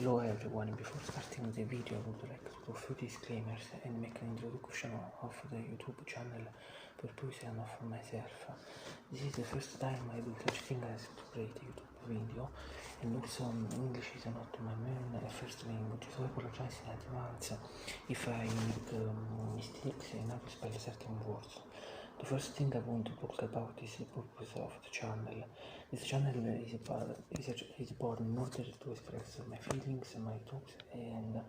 Hello everyone, before starting the video I would like to do a few disclaimers and make an introduction of the YouTube channel purpose and of myself. This is the first time I do such thing as to create a YouTube video, and also English is not my main first language, so I apologize in advance if I make mistakes and how to spell certain words. The first thing I want to talk about is the purpose of the channel. This channel is born in order to express my feelings, my thoughts, and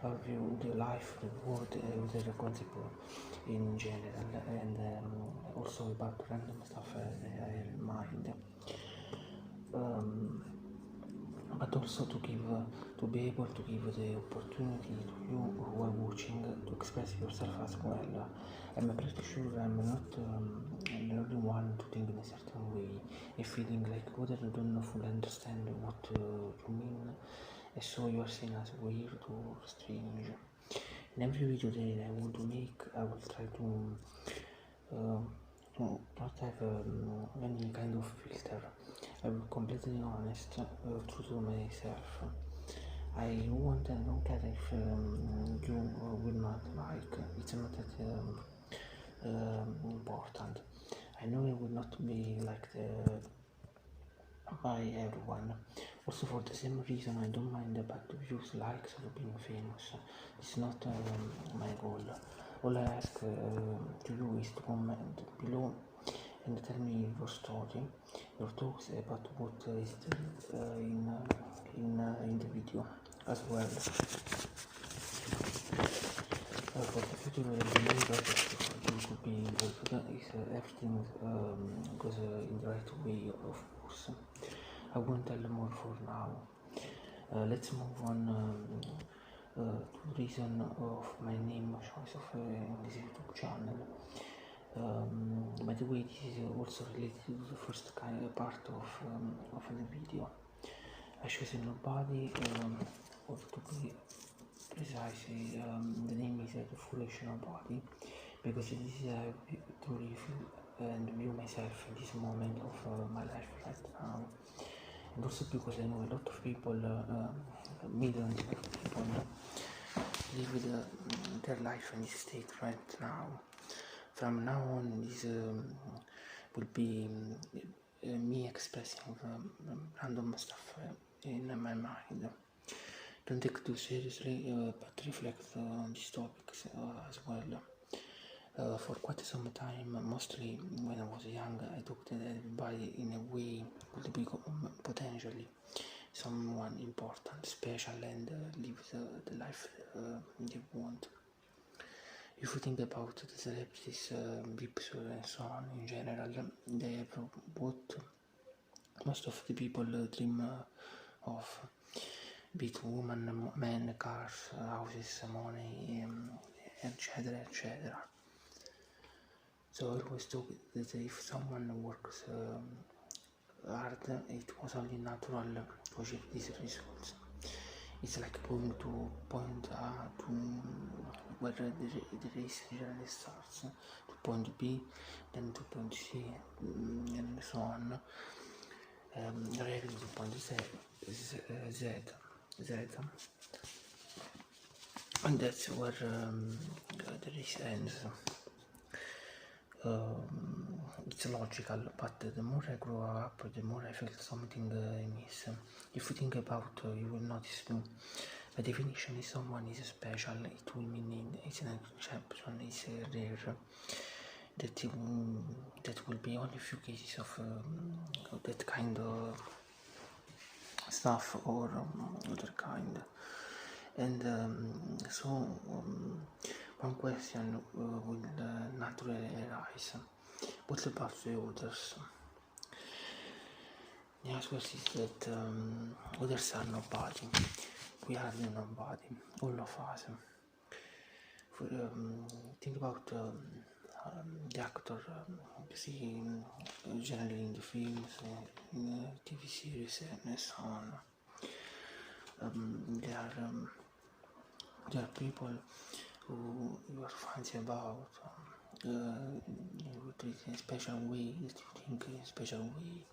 how I view the life, the world, the concept in general, and also about random stuff I have in mind. But also to be able to give the opportunity to you who are watching to express yourself as well. I'm pretty sure I'm not the only one to think in a certain way, a feeling like others don't fully understand what you mean, and so you are seen as weird or strange. In every video that I want to make, I will try to not have any kind of filter. I will be completely honest, true to myself. I want and don't care if you will not like. It's not that important. I know it will not be liked by everyone. Also, for the same reason, I don't mind about views, likes, or being famous. It's not my goal. All I ask to you is to comment below and tell me your story, your thoughts about what is in the video as well. For the future, the main purpose for you to be involved is everything goes in the right way, of course. I won't tell more for now. Let's move on to the reason of my name choice of this YouTube channel. By the way, this is also related to the first part of the video. I chose nobody, or to be precise, the name is TheFoolishNobody, because this is to review and view myself in this moment of my life right now, and also because I know a lot of people, millions of people, live their life in this state right now. From now on, this will be me expressing random stuff in my mind. Don't take it too seriously, but reflect on these topics as well. For quite some time, mostly when I was young, I talked to everybody in a way could become potentially someone important, special, and live the life they want. If you think about the celebrities, VIPs, and so on in general, they have what most of the people dream of, be it women, men, cars, houses, money, etc., etc. So I always thought that if someone works hard, it was only natural to achieve these results. It's like going to point A to where the race generally starts, to point B, then to point C, and so on, rarely to point Z, and that's where the race ends. It's logical, but the more I grow up, the more I felt something I miss. If you think about, you will notice too. By definition, if someone is special, it will mean it's an exception, it's rare. That will be only a few cases of that kind of stuff or other kind. And so one question will naturally arise: what about the others? The answer is that others are nobody. We are the nobody, all of us. Think about the actor you see generally in the films, in TV series, and so on. There are people who you are fancy about, you treat in a special way, that you think in a special way,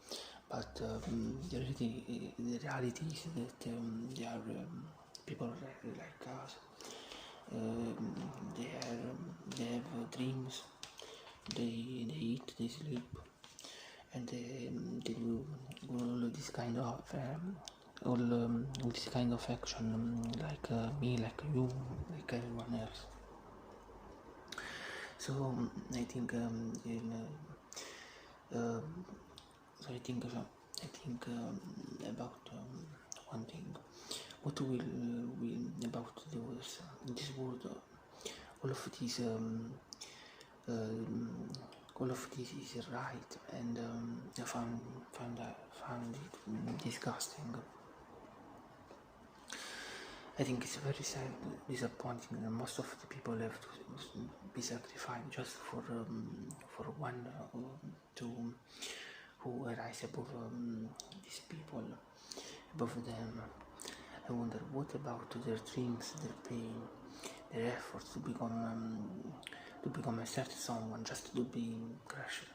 but the reality is that they are people like us. They have dreams. They eat, they sleep, and they do all this kind of all this kind of action, like me, like you, like everyone else. So I think about one thing. What will we about the world in this world? All of these all of this is right, and I found it disgusting. I think it's very sad, disappointing, and most of the people have to be sacrificed just for one to who rise above these people, above them. I wonder what about their dreams, their pain, their efforts to become a certain someone, just to be crushed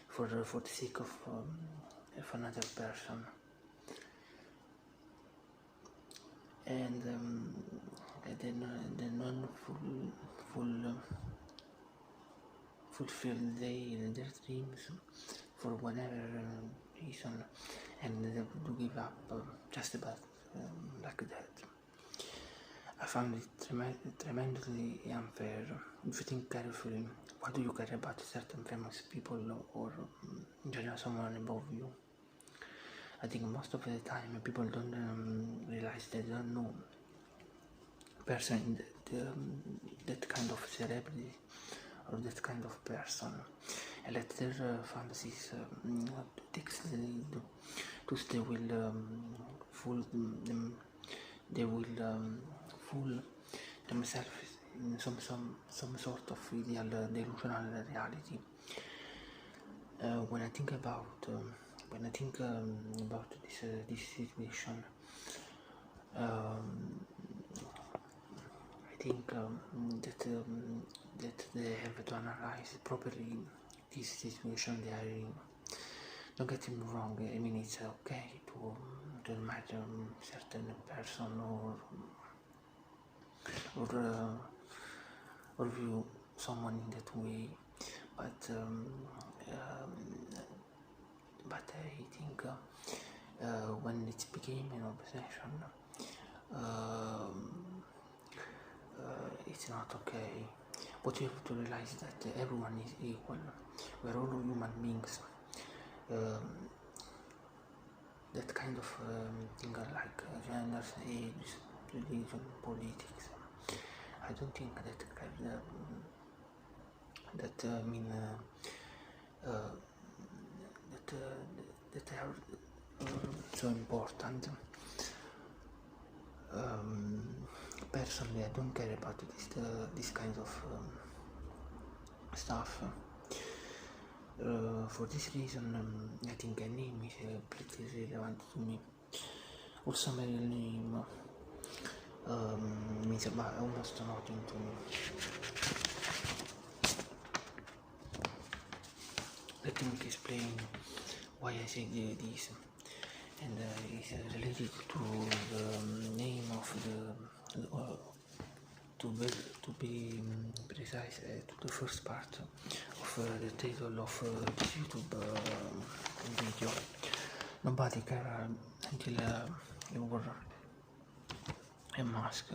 for the sake of another person. And then non fulfill their dreams for whatever reason, and they would give up just about like that. I found it tremendously unfair. If you think carefully, why do you care about certain famous people or in general someone above you? I think most of the time people don't realize they don't know person that kind of celebrity or that kind of person, and let their fantasies takes the lead. Thus they will fool them. They will fool themselves in some sort of ideal delusional reality. When I think about this situation, I think that they have to analyze properly this situation they are in. Don't get me wrong. I mean, it's okay to admire certain person or view someone in that way, but I think when it became an obsession, it's not okay. But you have to realize that everyone is equal. We're all human beings. That kind of thing like genders, age, religion, politics. I don't think that are so important. Personally, I don't care about this kind of stuff. For this reason, I think a name is completely irrelevant to me. Also, my real name means almost nothing to me. Let me explain why I say this, and it's related to the name of to be precise, to the first part of the title of this YouTube video. Nobody cares until you wear a mask.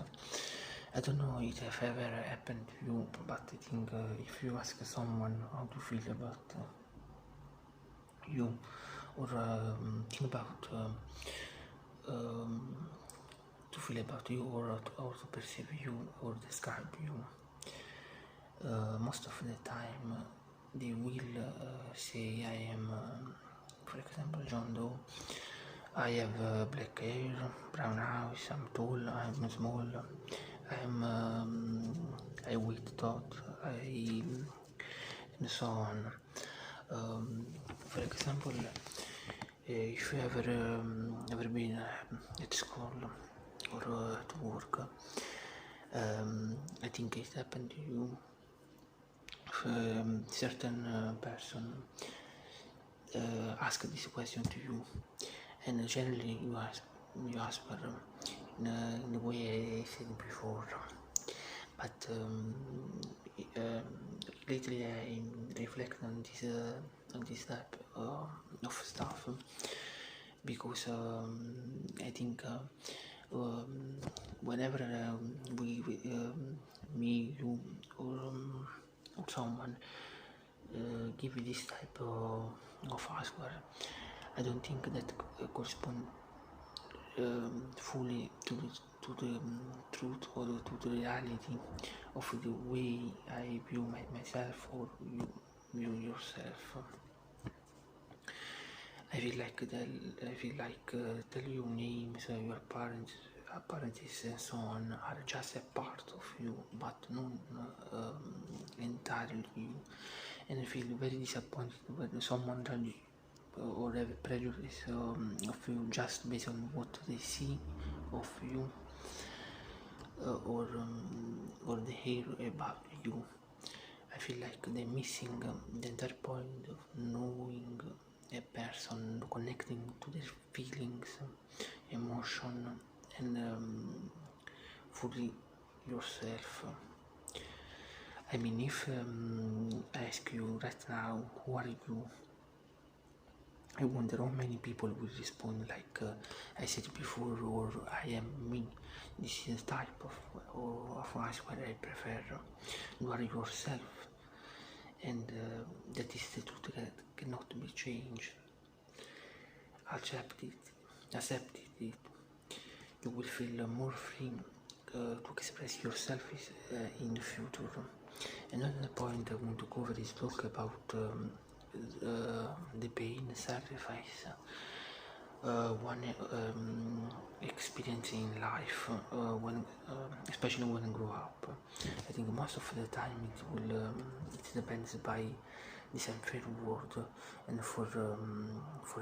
I don't know if it ever happened to you, but I think if you ask someone how to feel about you, or think about to feel about you, or to perceive you, or describe you, most of the time they will say I am, for example, John Doe. I have black hair, brown eyes, I'm tall, I'm small, I'm I weight thought, and so on. For example, if you ever been at school or at work, I think it happened to you. If certain person ask this question to you, and generally you answer in the way I said before, but lately I reflect on this type of stuff because I think whenever me, you, or someone give you this type of answer, I don't think that correspond fully to the truth or to the reality of the way I view myself or you view yourself. I feel like tell you names, your parents, appearances, and so on are just a part of you, but not entirely you. And I feel very disappointed when someone judges or have a prejudice of you just based on what they see of you or they hear about you. I feel like they're missing the entire point of knowing a person, connecting to their feelings, emotion, and fully yourself. I mean, if I ask you right now, who are you? I wonder how many people will respond like I said before, or I am me. This is the type of answer I prefer. You are yourself, and that is the truth that cannot be changed. Accept it. You will feel more free to express yourself in the future. Another point I want to cover is talk about the pain, sacrifice one experience in life when, especially when I grow up. I think most of the time it depends by this unfair world, and for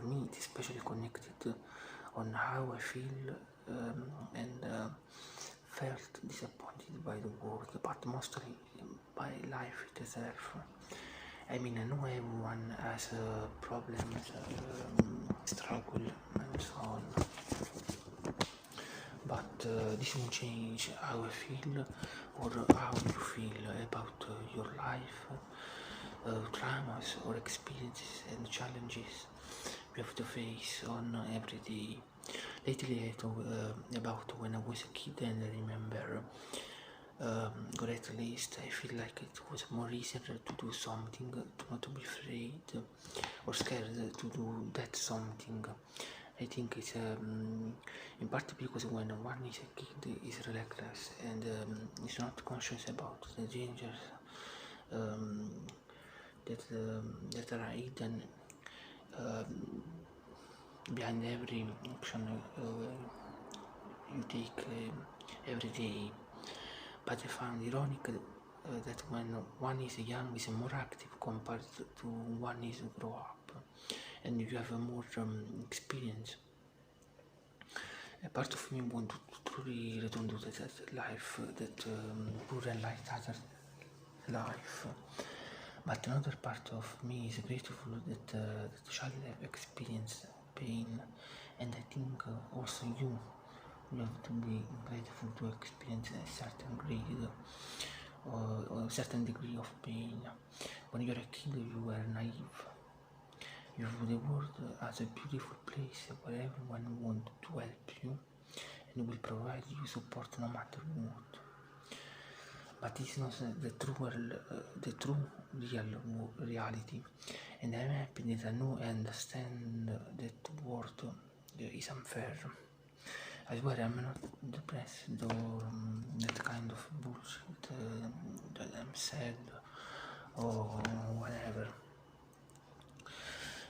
me it is especially connected on how I feel and felt disappointed by the world, but mostly by life itself. I mean, I know everyone has problems, struggle, and so on, but this won't change how I feel or how you feel about your life, traumas or experiences and challenges we have to face on every day. Lately I thought about when I was a kid, and I remember or at least I feel like it was more easier to do something, to not to be afraid or scared to do that something. I think it's in part because when one is a kid is reckless and is not conscious about the dangers that are hidden behind every action you take every day. But I found ironic that when one is young is more active compared to one is grow up, and you have a more experience. A part of me want to truly return to that life, that pure and light-hearted life. But another part of me is grateful that the child have experienced pain, and I think also you have to be grateful to experience a certain grade or a certain degree of pain. When you're a kid, you were naive. You view the world as a beautiful place where everyone wants to help you and will provide you support no matter what. But it's not the true real reality, and I'm happy that I know and understand that the world is unfair. I swear I'm not depressed or that kind of bullshit that I'm sad or whatever.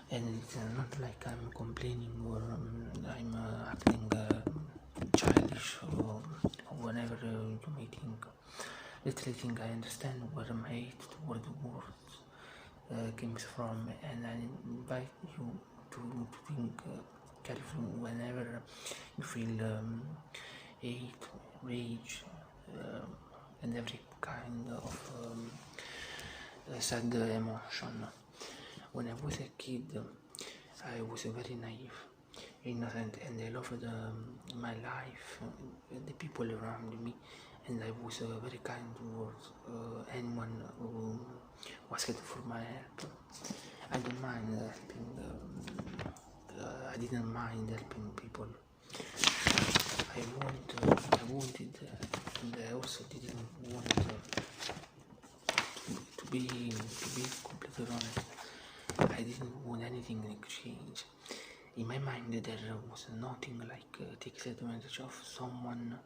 And it's not like I'm complaining or I'm acting childish or whatever you may think. Literally think I understand where my hate toward the world comes from, and I invite you to think carefully whenever you feel hate, rage, and every kind of sad emotion. When I was a kid, I was very naive, innocent, and I loved my life, the people people around me, and I was very kind towards anyone who asked for my help. I don't mind helping. I didn't mind helping people. I wanted, and I also didn't want to be completely honest. I didn't want anything in exchange. In my mind, there was nothing like takes advantage of someone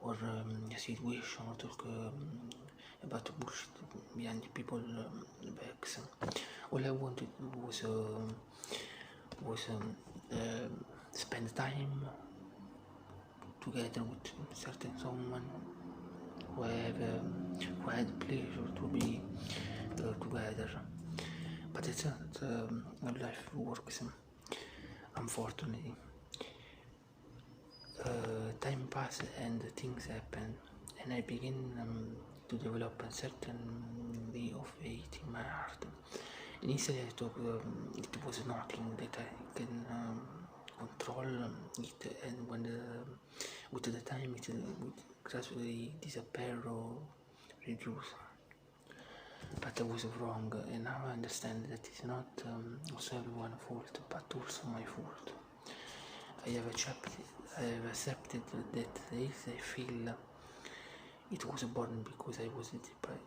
or a situation or talk about bullshit behind people backs. All I wanted was spend time together with certain someone who had pleasure to be together. But it's not how life works. Unfortunately, time passes and things happen, and I begin to develop a certain way of hate in my heart. Initially, I thought it was nothing that I can control it, and with the time it would gradually disappear or reduce. But I was wrong, and now I understand that it's not also everyone's fault, but also my fault. I have accepted that if I feel it was born because I was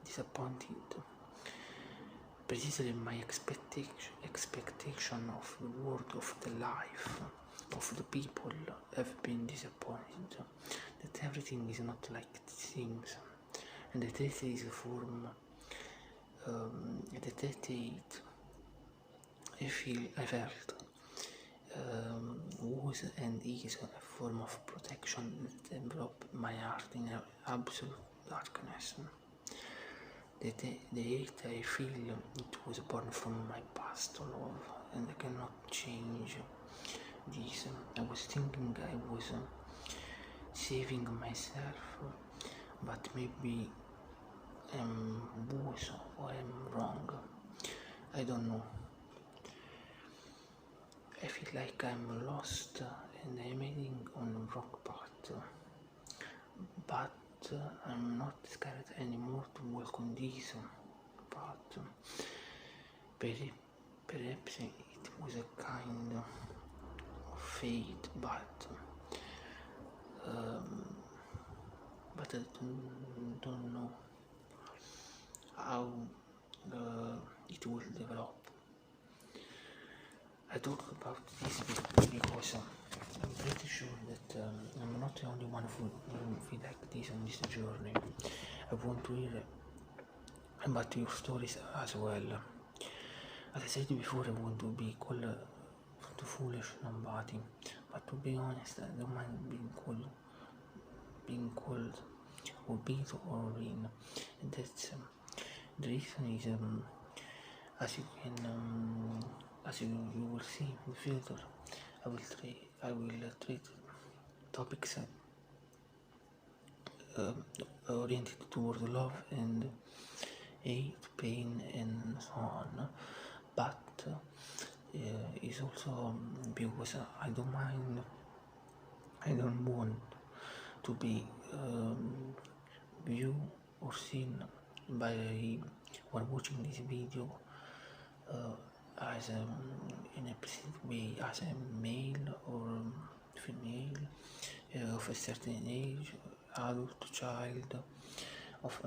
disappointed. Precisely my expectation of the world, of the life, of the people have been disappointed. That everything is not like it seems, and that this is a form. That I felt was and is a form of protection that enveloped my heart in absolute darkness. The hate I feel, it was born from my past love, and I cannot change this. I was thinking I was saving myself, but maybe I'm worse or I'm wrong. I don't know. I feel like I'm lost and I'm heading on a rock path, but I'm not scared anymore to walk on this path. Perhaps it was a kind of fate, but I don't know how it will develop. I talk about this because I'm pretty sure that I'm not the only one who feel like this on this journey. I want to hear about your stories as well. As I said before, I want to be called the foolish nobody, but to be honest, I don't mind being called or beat or win. And that's the reason is as you will see in the future, I will treat topics oriented toward love and hate, pain, and so on. But it's also because I don't mind. I don't want to be viewed or seen by when watching this video as in a specific way, as a male or female of a certain age, adult, child, of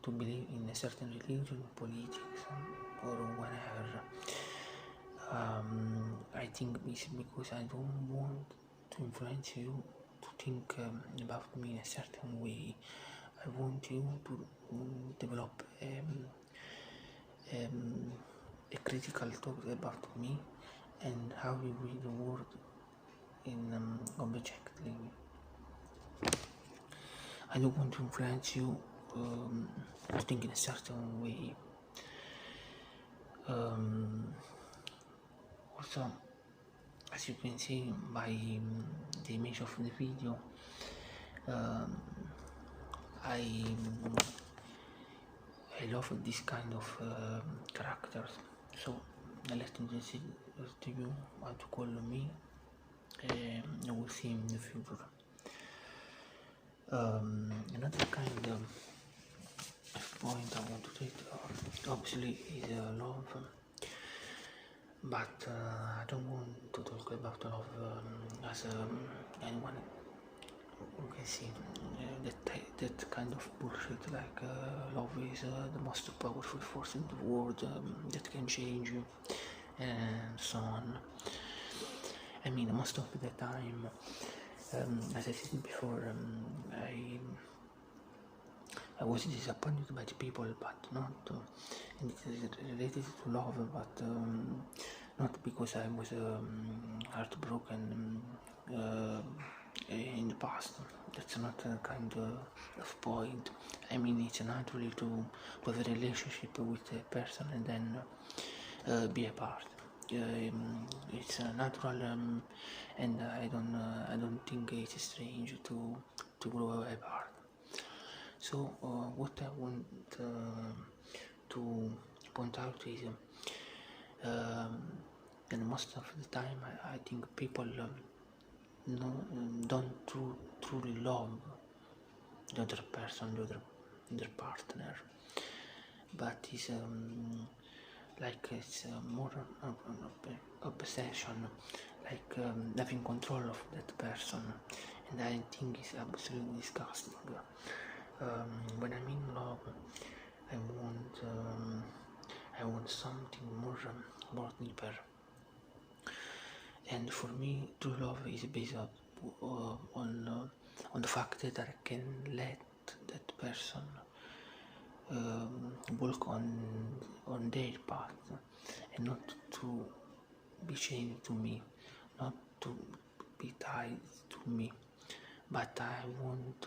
to believe in a certain religion, politics, or whatever. I think it's because I don't want to influence you to think about me in a certain way. I want you to develop a critical thought about me and how you read the world in objectively. I don't want to influence you to think in a certain way. Also, as you can see by the image of the video, I love this kind of characters, so I let to you how to call me. I will see in the future. Another kind of point I want to take, obviously, is love, but I don't want to talk about love as anyone who can see that kind of bullshit, like love is the most powerful force in the world that can change you, and so on. I mean, most of the time, as I said before, I was disappointed by the people, but not, and it is related to love, but not because I was heartbroken in the past. That's not a kind of point. I mean, it's naturally to have a relationship with a person and then be apart. It's natural, and I don't think it's strange to grow apart. So what I want to point out is and most of the time I think people don't truly love the other person, their partner, but it's like it's more an obsession, like having control of that person, and I think it's absolutely disgusting. When I'm in love, I want something more deeper. And for me, true love is based on the fact that I can let that person walk on their path, and not to be chained to me, not to be tied to me, but I want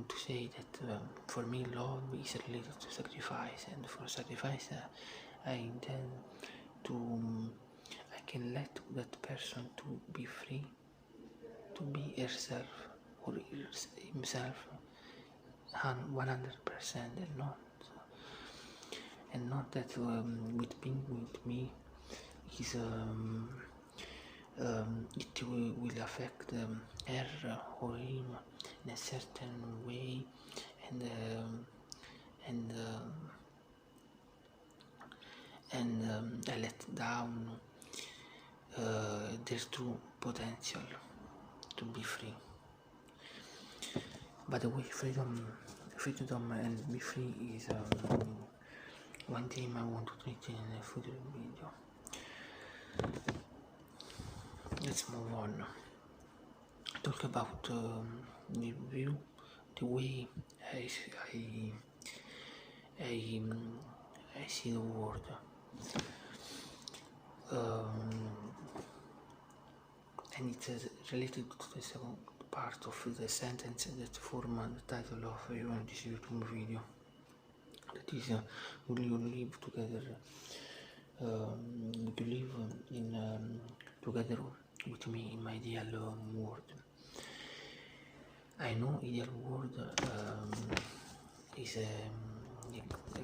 to say that for me love is related to sacrifice, and for sacrifice I intend I can let that person to be free, to be herself or himself 100%, and not that with being with me is it will affect her or him in a certain way, and I let down their true potential to be free. By the way, freedom and be free is one theme I want to treat in a future video. Let's move on. Talk about the view, the way I see the world. And it is related to the second part of the sentence that form the title of this YouTube video. That is, will you live together? Would you live together with me in my ideal world? I know ideal world is a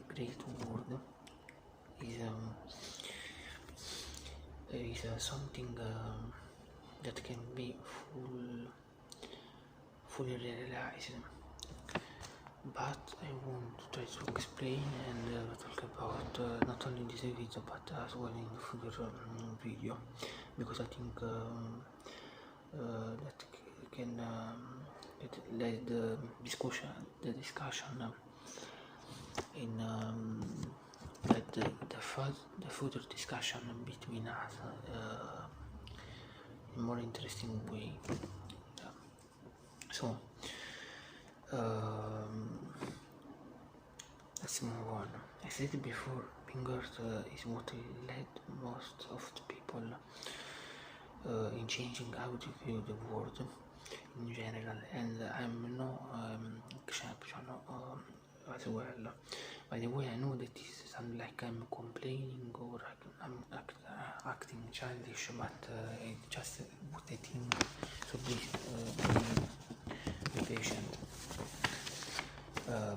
great word. Is something that can be fully realized, but I want to try to explain and talk about not only in this video but as well in the future video, because I think that can let the discussion in let the further discussion between us in a more interesting way. So let's move on. I said before, being hurt is what led most of the people in changing how they view the world in general, and I'm no exception as well. By the way, I know that this sounds like I'm complaining or I'm acting childish, but it's just what I think, so please be patient.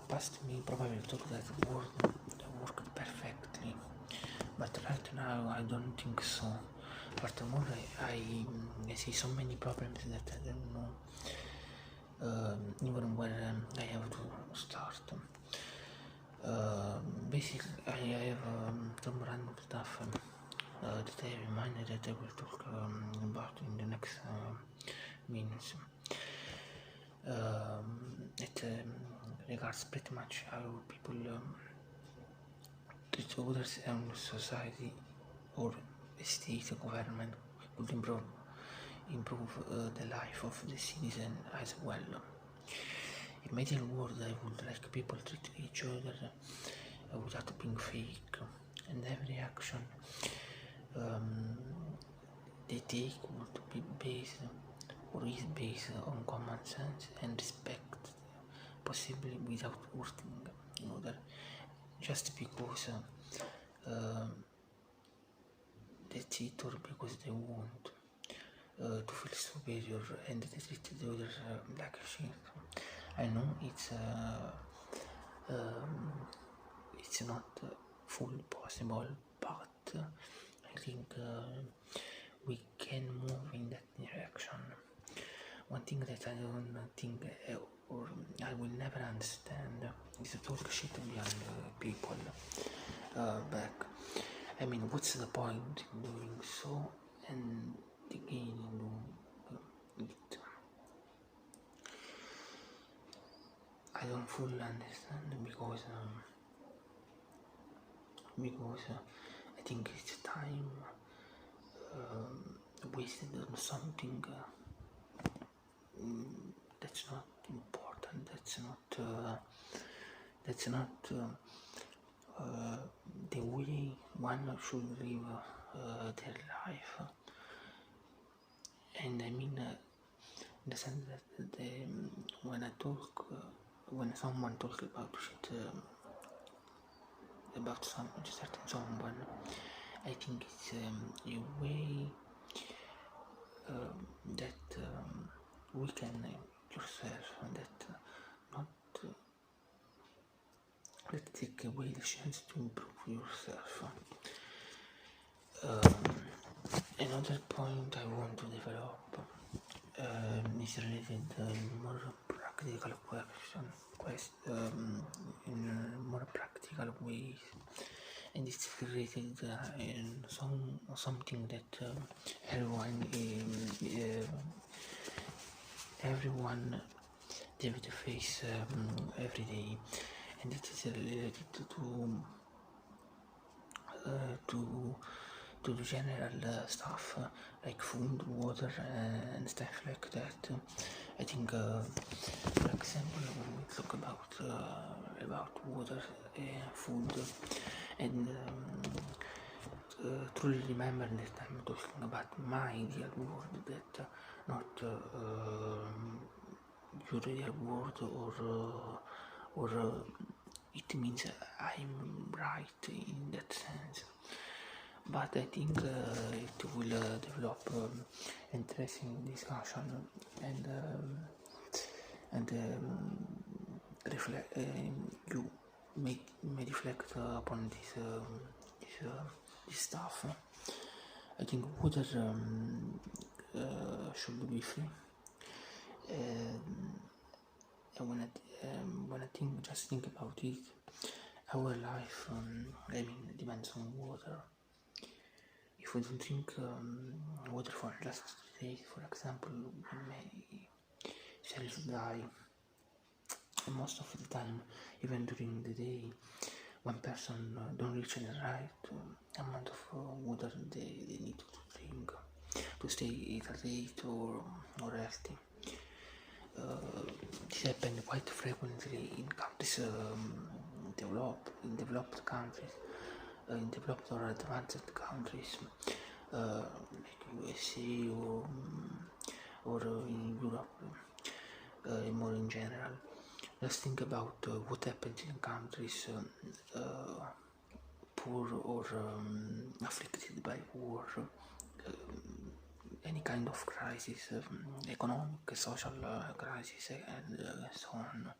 Past me probably thought that worked perfectly, but right now I don't think so. Furthermore, I see so many problems that I don't know even where I have to start. Basically, I have some random stuff that I have in mind that I will talk about in the next minutes. It regards pretty much how people treat others and society or the state government could improve the life of the citizen as well. In my ideal world, I would like people treat each other without being fake, and every action they take would be based or is based on common sense and respect, possibly without hurting another, just because they cheat or because they want to feel superior and they treat the others like shit. I know it's not fully possible, but I think we can move in that direction. One thing that I don't think or I will never understand is the talk shit behind people back. I mean, what's the point in doing so and again in doing it? I don't fully understand because I think it's time wasted on something that's not important. That's not the way one should live their life. And I mean, in the sense that when someone talks about shit about some certain someone, I think it's a way that weaken yourself and that not that take away the chance to improve yourself. Another point I want to develop is related more practical in more practical ways, and it's related in something that everyone David face every day, and it is related to the general stuff like food, water, and stuff like that. I think, for example, when we talk about water, food, and truly remember that I'm talking about my ideal world, that not your ideal world, or it means I'm right in that sense. But I think it will develop interesting discussion and reflect. You may reflect upon this stuff. I think water should be free. And when I just think about it, our life, depends on water. If we don't drink water for the last 3 days, for example, we may seriously die. And most of the time, even during the day, one person don't reach the right amount of water they need to drink to stay hydrated or healthy. This happens quite frequently in countries developed countries, in developed or advanced countries like USA or in Europe, more in general. Just think about what happens in countries poor or afflicted by war, any kind of crisis, economic, social crisis, and so on.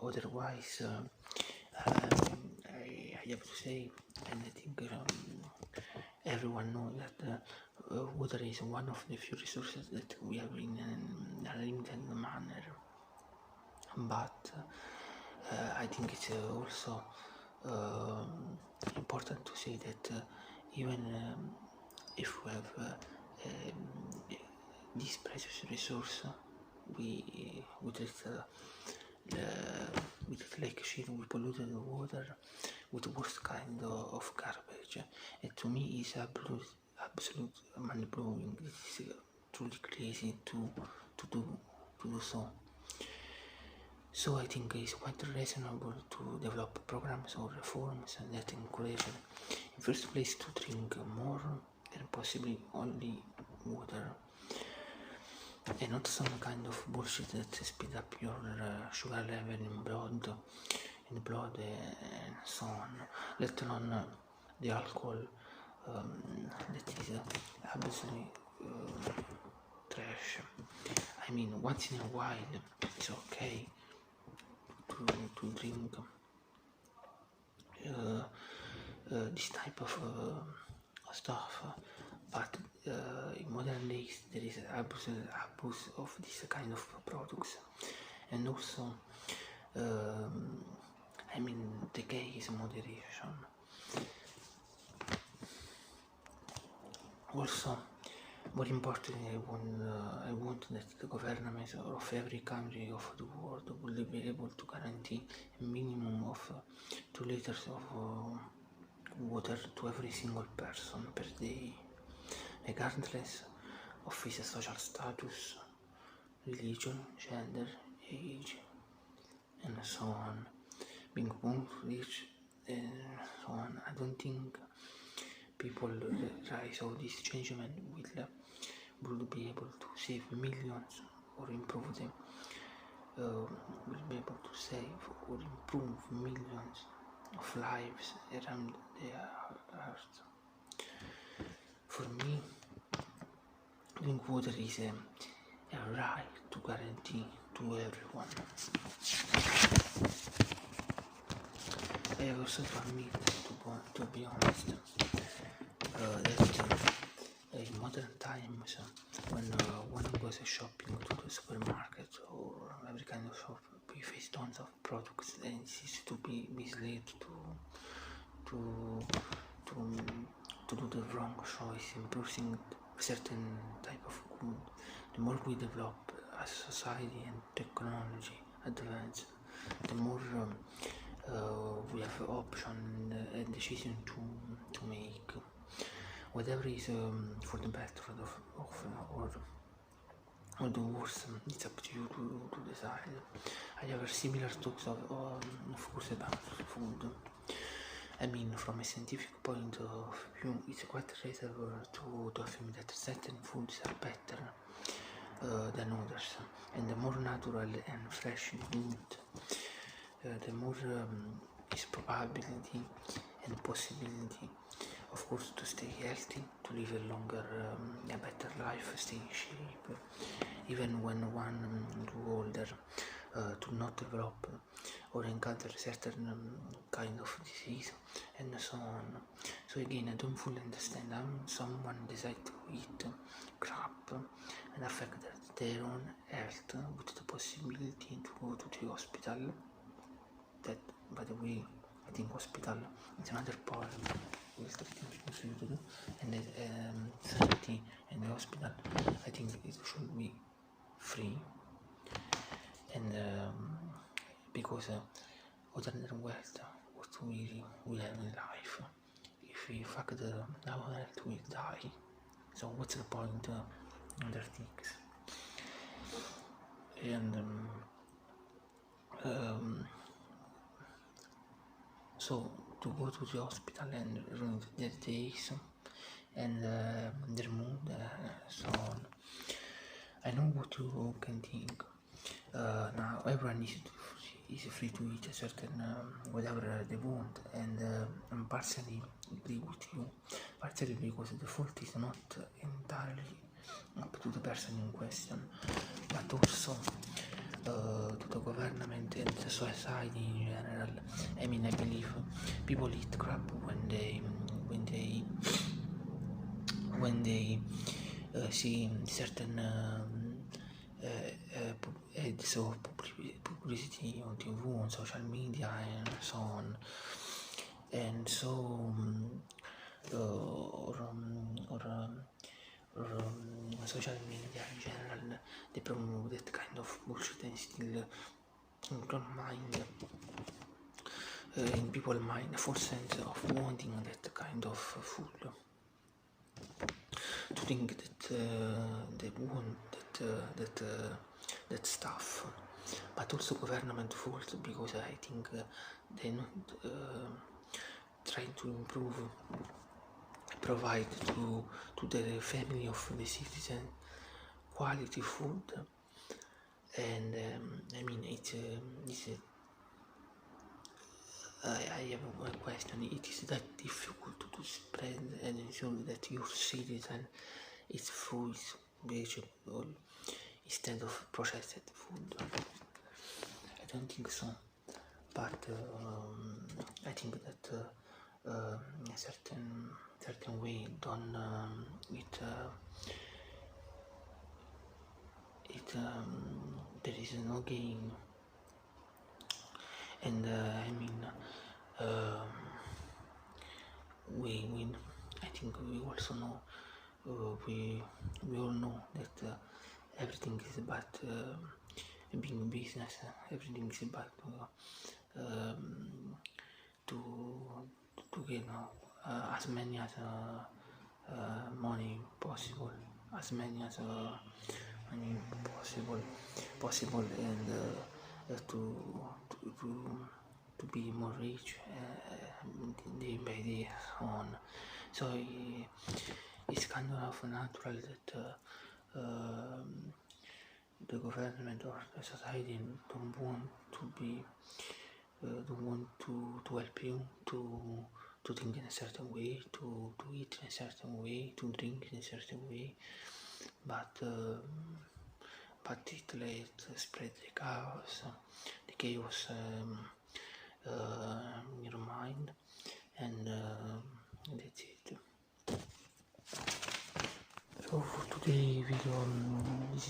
Otherwise, I have to say, and I think everyone knows that water is one of the few resources that we have in a limited manner, but I think it's also important to say that even if we have this precious resource, with Lake Shire, we polluted the water with the worst kind of garbage. And to me, it's absolute mind-blowing. It's truly crazy to do so. So I think it's quite reasonable to develop programs or reforms that encourage, in first place, to drink more and possibly only water, and not some kind of bullshit that speed up your sugar level in the blood and so on, let alone the alcohol that is absolutely trash. I mean, once in a while it's okay to drink this type of stuff, but in modern days there is absolute abuse of this kind of products, and also I mean, the key is moderation. Also, more importantly, I want that the governments of every country of the world will be able to guarantee a minimum of 2 liters of water to every single person per day, regardless of his social status, religion, gender, age, and so on, being poor, rich, and so on. I don't think people rise of this changement will be able to save millions or improve them, will be able to save or improve millions of lives around the earth. For me, drinking water is a right to guarantee to everyone. I also admit, to be honest, that in modern times, when one goes shopping to the supermarket or every kind of shop, we face tons of products, and it's easy to be misled to do the wrong choice in pursuing a certain type of good. The more we develop as society and technology advance, the more we have option and decision to make. Whatever is for the better or the worse, it's up to you to decide. I have similar talks of course about food. I mean, from a scientific point of view, it's quite reasonable to affirm that certain foods are better than others, and the more natural and fresh you eat, the more is probability and possibility, of course, to stay healthy, to live a longer, a better life, stay in shape, even when one grew older, to not develop or encounter certain kind of disease, and so on. So again, I don't fully understand how someone decides to eat crap and affect their own health with the possibility to go to the hospital. That, by the way, I think hospital is another part with responsibility, and the therapy in the hospital, I think it should be free, and because other than wealth, what we have in life, if we fuck our health, we die. So what's the point other things? And so to go to the hospital and ruin their days and their mood, so on. I know what you can think. Now everyone is free to eat a certain whatever they want, and I'm partially agree with you, partially because the fault is not entirely up to the person in question, but also to the government and the society in general. I mean, I believe people eat crap when they when they see certain ads or publicity on TV, on social media, and so on, and so social media in general, they promote that kind of bullshit and still in people's mind a false sense of wanting that kind of food, to think that they want that stuff. But also government fault, because I think they're not trying to provide to the family of the citizen quality food, and I mean it's I have one question. It is that difficult to spread and ensure that your citizen eats fruits, vegetable instead of processed food? I don't think so, but I think that a certain way done there is no gain, and I mean we I think we also know we all know that everything is about being a business. Everything is about to get as many as money possible, as many as money possible, and to be more rich day by day on. So it's kind of natural that the government or the society don't want to help you to think in a certain way, to eat in a certain way, to drink in a certain way, but it let spread the chaos in your mind, and that's it. So for today's video, this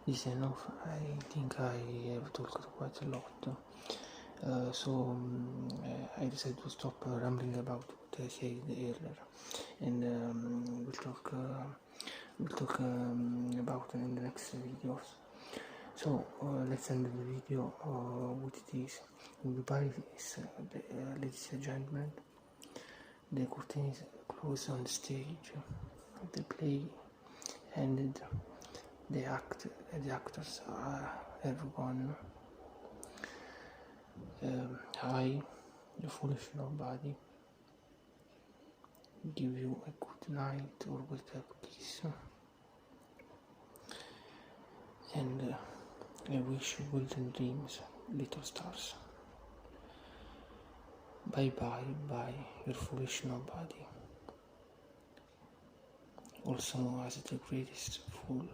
is enough. I think I have talked quite a lot. So I decided to stop rambling about what I said earlier, and we'll talk about it in the next videos. So let's end the video with this. Goodbye, ladies and gentlemen. The curtain is closed on the stage. The play ended. The actors have gone. I, the foolish nobody, give you a good night or wake up kiss, and I wish you golden dreams, little stars. Bye bye, your foolish nobody, also known as the greatest fool.